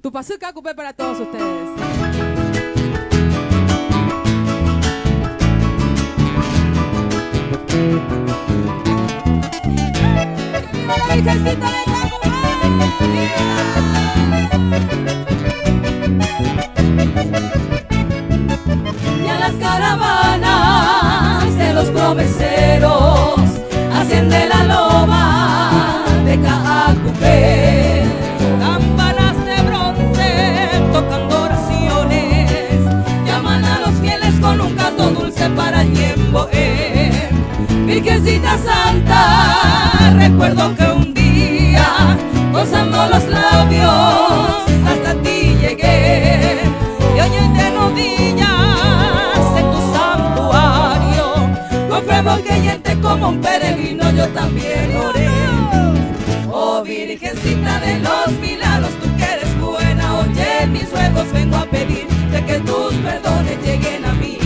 Tupacú Cacupé para todos ustedes. Virgencita de Cacupé. Y a las caravanas de los promeseros hacen de la loma de Cacupé Campanas de bronce tocando oraciones, llaman a los fieles con un canto dulce para Ñemboé. Virgencita Santa, recuerdo que un día, gozando los labios, hasta ti llegué. y hoy de rodillas en tu santuario, Confirmo que yente como un peregrino yo también oré. Oh Virgencita de los milagros, tú que eres buena, oye mis ruegos vengo a pedir de que tus perdones lleguen a mí.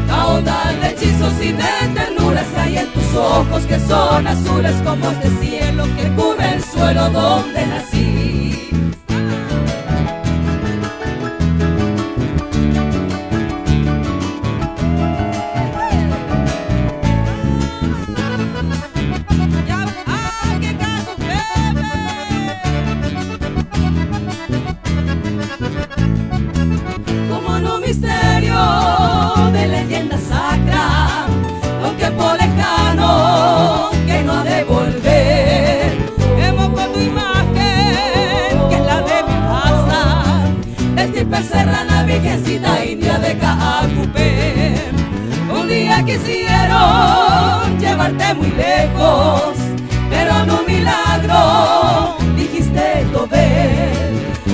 Caudal de hechizos y de ternuras hay en tus ojos que son azules como este cielo que cubre el suelo donde nací. Como en un misterio de leyenda sacra, aunque por lejano que no ha de volver. evoco tu imagen, que es la de mi raza, Estirpe serrana, virgencita india de Cacupé. Un día quisieron llevarte muy lejos, pero en un milagro dijiste lo ver.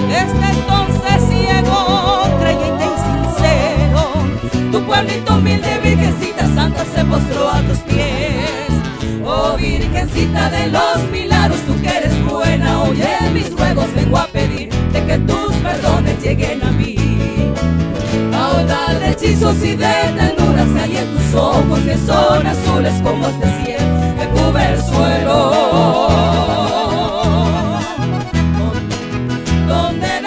desde entonces ciego, creyente y sincero, Tu pueblito humilde, virgencita santa, se postró a tus pies. Oh virgencita de los milagros, tú que eres buena, oye mis ruegos vengo a pedir de que tus perdones lleguen a mí. Caudal de hechizos y de ternuras hay en tus ojos que son azules como este cielo que cubre el suelo donde